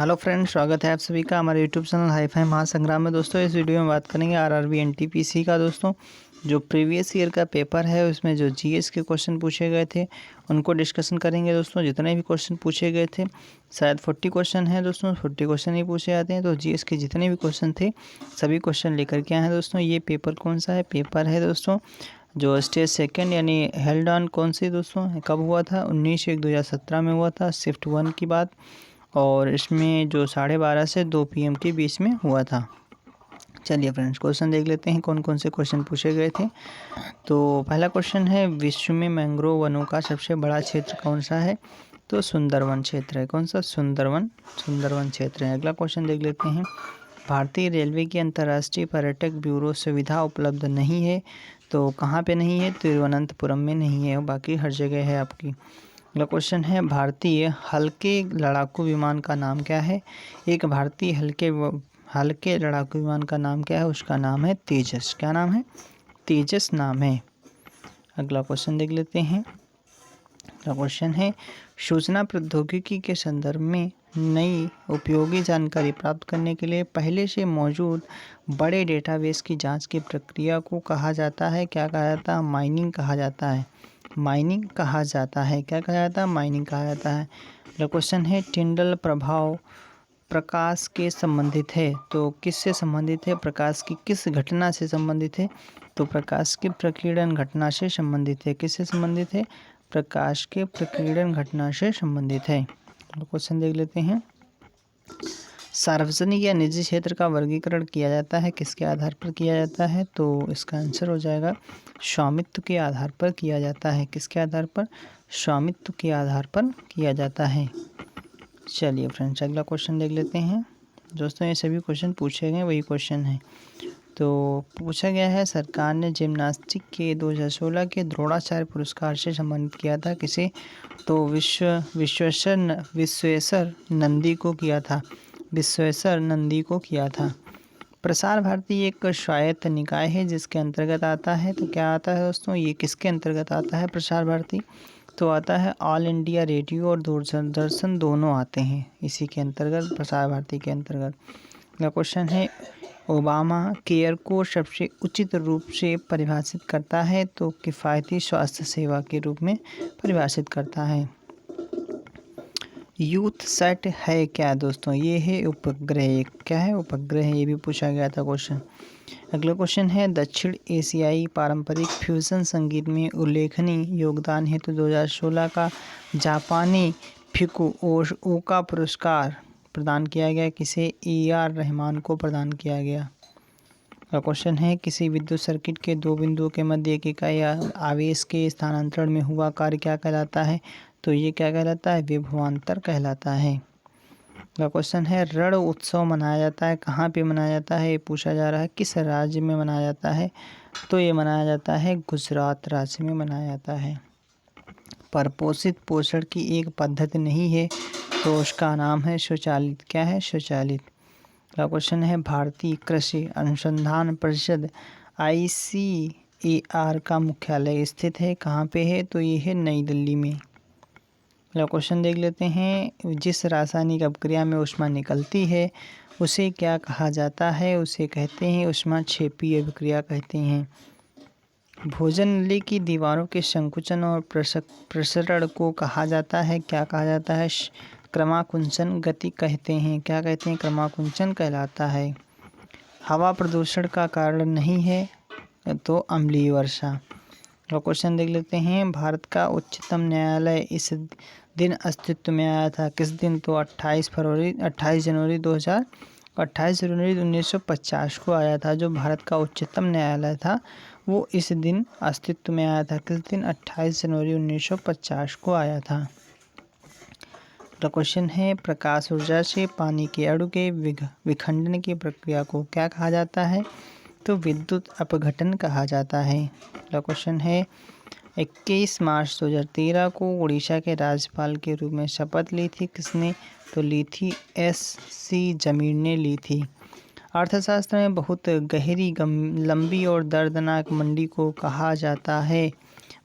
Hello friends, स्वागत है आप सभी का हमारे यूट्यूब चैनल हाई-फाई महासंग्राम में। दोस्तों इस वीडियो में बात करेंगे आरआरबी एनटीपीसी का। दोस्तों जो प्रीवियस ईयर का पेपर है उसमें जो जीएस के क्वेश्चन पूछे गए थे उनको डिस्कशन करेंगे। दोस्तों जितने भी क्वेश्चन पूछे गए थे, शायद 40 क्वेश्चन हैं दोस्तों, 40 क्वेश्चन ही पूछे जाते हैं। तो जीएस के जितने भी क्वेश्चन थे सभी क्वेश्चन लेकर के आए हैं। दोस्तों ये पेपर कौन सा है? पेपर है दोस्तों जो स्टेज सेकेंड यानी हेल्ड ऑन कौन सी दोस्तों कब हुआ था? 19/1/2017 में हुआ था, शिफ्ट 1 की बात। और इसमें जो 12:30 से 2 PM के बीच में हुआ था। चलिए फ्रेंड्स, क्वेश्चन देख लेते हैं कौन कौन से क्वेश्चन पूछे गए थे। तो पहला क्वेश्चन है, विश्व में मैंग्रोव वनों का सबसे बड़ा क्षेत्र कौन सा है? तो सुंदरवन क्षेत्र है। कौन सा? सुंदरवन क्षेत्र है। अगला क्वेश्चन देख लेते हैं, भारतीय रेलवे की अंतर्राष्ट्रीय पर्यटक ब्यूरो सुविधा उपलब्ध नहीं है। तो कहाँ पे नहीं है? तिरुवनंतपुरम में नहीं है, बाकी हर जगह है आपकी। अगला क्वेश्चन है, भारतीय हल्के लड़ाकू विमान का नाम क्या है? एक भारतीय हल्के लड़ाकू विमान का नाम क्या है? उसका नाम है तेजस। क्या नाम है? तेजस नाम है। अगला क्वेश्चन देख लेते हैं। अगला क्वेश्चन है, सूचना प्रौद्योगिकी के संदर्भ में नई उपयोगी जानकारी प्राप्त करने के लिए पहले से मौजूद बड़े डेटाबेस की जांच की प्रक्रिया को कहा जाता है? क्या कहा जाता है? माइनिंग कहा जाता है। माइनिंग कहा जाता है। क्या कहा जाता है? माइनिंग कहा जाता है। अगला क्वेश्चन है, टिंडल प्रभाव प्रकाश के संबंधित है। तो किससे संबंधित है? प्रकाश की किस घटना से संबंधित है? तो प्रकाश के प्रकीर्णन घटना से संबंधित है। किससे संबंधित है? प्रकाश के प्रकीर्णन घटना से संबंधित है। क्वेश्चन देख लेते हैं, सार्वजनिक या निजी क्षेत्र का वर्गीकरण किया जाता है किसके आधार पर किया जाता है? तो इसका आंसर हो जाएगा स्वामित्व के आधार पर किया जाता है। किसके आधार पर? स्वामित्व के आधार पर किया जाता है। चलिए फ्रेंड्स, अगला क्वेश्चन देख लेते हैं। दोस्तों ये सभी क्वेश्चन पूछे गए वही क्वेश्चन हैं। तो पूछा गया है, सरकार ने जिम्नास्टिक के 2016 के द्रोणाचार्य पुरस्कार से सम्मानित किया था किसे? तो विश्वेश्वर नंदी को किया था। विश्वेश्वर नंदी को किया था। प्रसार भारती एक स्वायत्त निकाय है जिसके अंतर्गत आता है। तो क्या आता है दोस्तों? ये किसके अंतर्गत आता है प्रसार भारती? तो आता है ऑल इंडिया रेडियो और दूरदर्शन दोनों आते हैं इसी के अंतर्गत, प्रसार भारती के अंतर्गत। अगला क्वेश्चन है, ओबामा केयर को सबसे उचित रूप से परिभाषित करता है। तो किफ़ायती स्वास्थ्य सेवा के रूप में परिभाषित करता है। यूथ सेट है क्या दोस्तों? ये है उपग्रह। क्या है? उपग्रह। ये भी पूछा गया था क्वेश्चन। अगला क्वेश्चन है, दक्षिण एशियाई पारंपरिक फ्यूजन संगीत में उल्लेखनीय योगदान हेतु 2016 का जापानी फुकुओका पुरस्कार प्रदान किया गया किसे? AR रहमान को प्रदान किया गया। अगला क्वेश्चन है, किसी विद्युत सर्किट के दो बिंदुओं के मध्य एक इकाई आवेश के स्थानांतरण में हुआ कार्य क्या कहलाता है? तो ये क्या कहलाता है? विभवांतर कहलाता है। अगला क्वेश्चन है, रण उत्सव मनाया जाता है कहाँ पे मनाया जाता है? ये पूछा जा रहा है किस राज्य में मनाया जाता है? तो ये मनाया जाता है गुजरात राज्य में मनाया जाता है। परपोषित पोषण की एक पद्धति नहीं है तो उसका नाम है स्वचालित। क्या है? स्वचालित। अगला क्वेश्चन है, भारतीय कृषि अनुसंधान परिषद ICAR का मुख्यालय स्थित है कहाँ पे है? तो ये है नई दिल्ली में। अगला क्वेश्चन देख लेते हैं, जिस रासायनिक अपक्रिया में ऊष्मा निकलती है उसे क्या कहा जाता है? उसे कहते हैं ऊष्माक्षेपीय अभिक्रिया कहते हैं। भोजन नली की दीवारों के संकुचन और प्रसरण को कहा जाता है। क्या कहा जाता है? क्रमाकुंचन गति कहते हैं। क्या कहते हैं? क्रमाकुंचन कहलाता है। हवा प्रदूषण का कारण नहीं है तो अम्लीय वर्षा। क्वेश्चन देख लेते हैं, भारत का उच्चतम न्यायालय इस दिन अस्तित्व में आया था किस दिन? तो 28 जनवरी 1950 को आया था। जो भारत का उच्चतम न्यायालय था वो इस दिन अस्तित्व में आया था। किस दिन? 28 जनवरी 1950 को आया था। अगला क्वेश्चन है, प्रकाश ऊर्जा से पानी के अणु के विखंडन की प्रक्रिया को क्या कहा जाता है? तो विद्युत अपघटन कहा जाता है। अगला क्वेश्चन है, 21 मार्च 2013 को उड़ीसा के राज्यपाल के रूप में शपथ ली थी किसने? तो ली थी SC जमीर ने ली थी। अर्थशास्त्र में बहुत गहरी लंबी और दर्दनाक मंदी को कहा जाता है।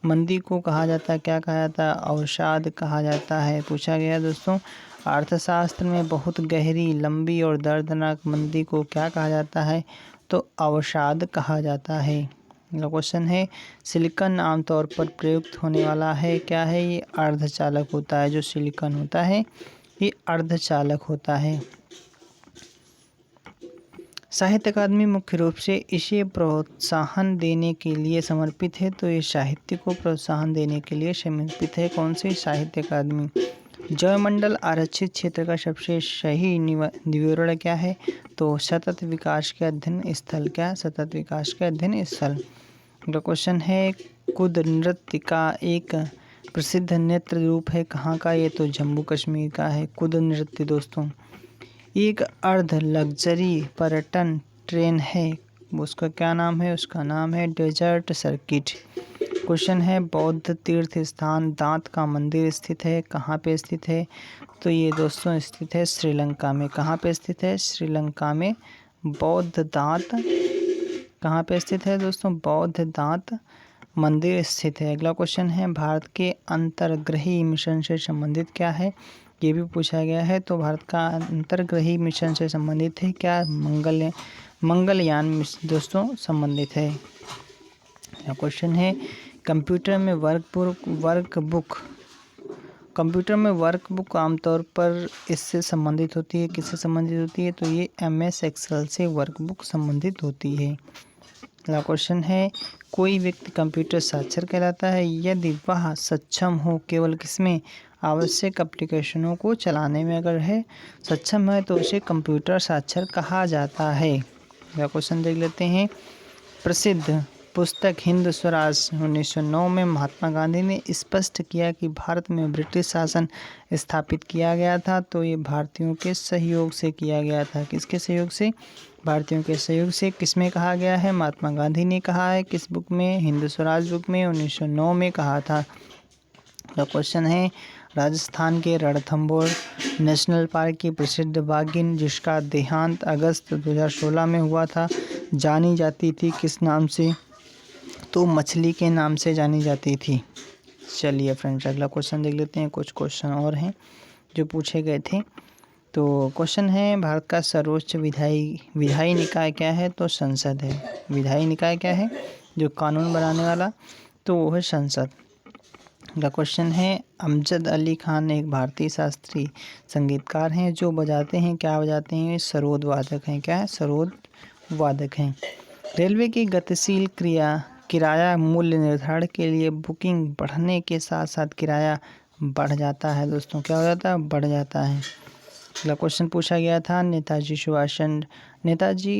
मंदी को कहा जाता है क्या कहा जाता है? अवसाद कहा जाता है। पूछा गया दोस्तों, अर्थशास्त्र में बहुत गहरी, लंबी और दर्दनाक मंदी को क्या कहा जाता है? तो अवसाद कहा जाता है। अगला क्वेश्चन है, सिलिकॉन आमतौर पर प्रयुक्त होने वाला है, क्या है? ये अर्धचालक होता है। जो सिलिकॉन होता है ये अर्धचालक होता है। साहित्य अकादमी मुख्य रूप से इसे प्रोत्साहन देने के लिए समर्पित है। तो ये साहित्य को प्रोत्साहन देने के लिए समर्पित है। कौन सी? साहित्य अकादमी। जैवमंडल आरक्षित क्षेत्र का सबसे सही विवरण क्या है? तो सतत विकास के अध्ययन स्थल। क्या? सतत विकास के अध्ययन स्थल। अगला क्वेश्चन है, कुद नृत्य का एक प्रसिद्ध नृत्य रूप है, कहाँ का? ये तो जम्मू कश्मीर का है कुद नृत्य दोस्तों। एक अर्ध लग्जरी पर्यटन ट्रेन है, उसका क्या नाम है? उसका नाम है डेजर्ट सर्किट। क्वेश्चन है, बौद्ध तीर्थ स्थान दांत का मंदिर स्थित है, कहाँ पे स्थित है? तो ये दोस्तों स्थित है श्रीलंका में। कहाँ पे स्थित है? श्रीलंका में बौद्ध दांत कहाँ पे स्थित है दोस्तों? बौद्ध दांत मंदिर स्थित है। अगला क्वेश्चन है, भारत के अंतर्ग्रही मिशन से संबंधित क्या है? ये भी पूछा गया है। तो भारत का अंतर्ग्रही मिशन से संबंधित है क्या? मंगलयान दोस्तों संबंधित है। क्वेश्चन है, कंप्यूटर में वर्कबुक आमतौर पर इससे संबंधित होती है, किससे संबंधित होती है? तो ये MS एक्सेल से वर्कबुक संबंधित होती है। अगला क्वेश्चन है, कोई व्यक्ति कंप्यूटर साक्षर कहलाता है यदि वह सक्षम हो केवल किसमें? आवश्यक एप्लीकेशनों को चलाने में। अगर है सक्षम है तो उसे कंप्यूटर साक्षर कहा जाता है। अगला क्वेश्चन देख लेते हैं, प्रसिद्ध पुस्तक हिंद स्वराज 1909 में महात्मा गांधी ने स्पष्ट किया कि भारत में ब्रिटिश शासन स्थापित किया गया था। तो ये भारतीयों के सहयोग से किया गया था। किसके सहयोग से? भारतीयों के सहयोग से। किसमें कहा गया है? महात्मा गांधी ने कहा है। किस बुक में? हिंद स्वराज बुक में 1909 में कहा था। तो क्वेश्चन है, राजस्थान के रणथंभौर नेशनल पार्क की प्रसिद्ध बाघिन जिसका देहांत अगस्त 2016 में हुआ था, जानी जाती थी किस नाम से? तो मछली के नाम से जानी जाती थी। चलिए फ्रेंड्स, अगला क्वेश्चन देख लेते हैं। कुछ क्वेश्चन और हैं जो पूछे गए थे। तो क्वेश्चन है, भारत का सर्वोच्च विधायी निकाय क्या है? तो संसद है। विधायी निकाय क्या है? जो कानून बनाने वाला, तो वो है संसद। अगला क्वेश्चन है, अमजद अली खान एक भारतीय शास्त्रीय संगीतकार हैं जो बजाते हैं, क्या बजाते हैं? सरोद वादक हैं। क्या है? सरोद वादक हैं। रेलवे की गतिशील किराया मूल्य निर्धारण के लिए बुकिंग बढ़ने के साथ साथ किराया बढ़ जाता है दोस्तों। क्या हो जाता है? बढ़ जाता है। अगला क्वेश्चन पूछा गया था, नेताजी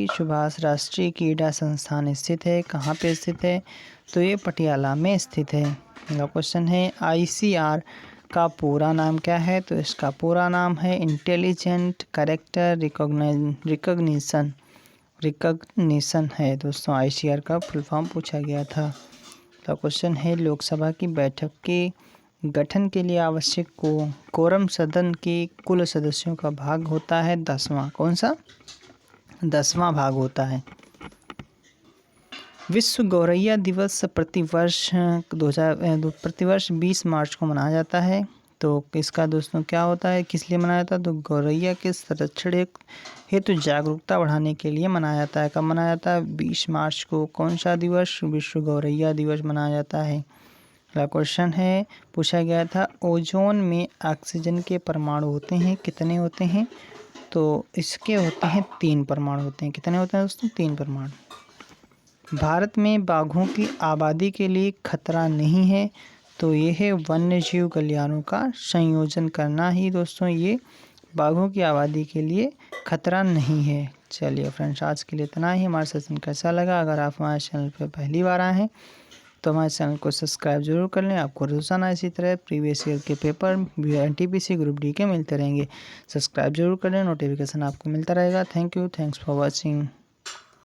सुभाष राष्ट्रीय क्रीड़ा संस्थान स्थित है, कहाँ पे स्थित है? तो ये पटियाला में स्थित है। अगला क्वेश्चन है, ICR का पूरा नाम क्या है? तो इसका पूरा नाम है इंटेलिजेंट कैरेक्टर रिकॉग्निशन है दोस्तों। ICR का फुल फॉर्म पूछा गया था। तो क्वेश्चन है, लोकसभा की बैठक के गठन के लिए आवश्यक कोरम सदन के कुल सदस्यों का भाग होता है 10वां। कौन सा? 10वां भाग होता है। विश्व गौरैया दिवस प्रतिवर्ष 20 मार्च को मनाया जाता है। तो इसका दोस्तों क्या होता है? किस लिए मनाया जाता है? तो गौरैया के संरक्षण हेतु जागरूकता बढ़ाने के लिए मनाया जाता है। कब मनाया जाता है? 20 मार्च को। कौन सा दिवस? विश्व गौरैया दिवस मनाया जाता है। अगला क्वेश्चन है, पूछा गया था, ओजोन में ऑक्सीजन के परमाणु होते हैं, कितने होते हैं? तो इसके होते हैं 3 परमाणु होते हैं। कितने होते हैं दोस्तों? 3 परमाणु। भारत में बाघों की आबादी के लिए खतरा नहीं है। तो ये है वन्य जीव कल्याणों का संयोजन करना ही दोस्तों ये बाघों की आबादी के लिए खतरा नहीं है। चलिए फ्रेंड्स, आज के लिए इतना ही। हमारा सेशन कैसा लगा? अगर आप हमारे चैनल पर पहली बार आए हैं तो हमारे चैनल को सब्सक्राइब जरूर कर लें। आपको रोजाना इसी तरह प्रीवियस ईयर के पेपर NTPC ग्रुप D के मिलते रहेंगे। सब्सक्राइब जरूर कर लें, नोटिफिकेशन आपको मिलता रहेगा। Thank you, thanks for watching.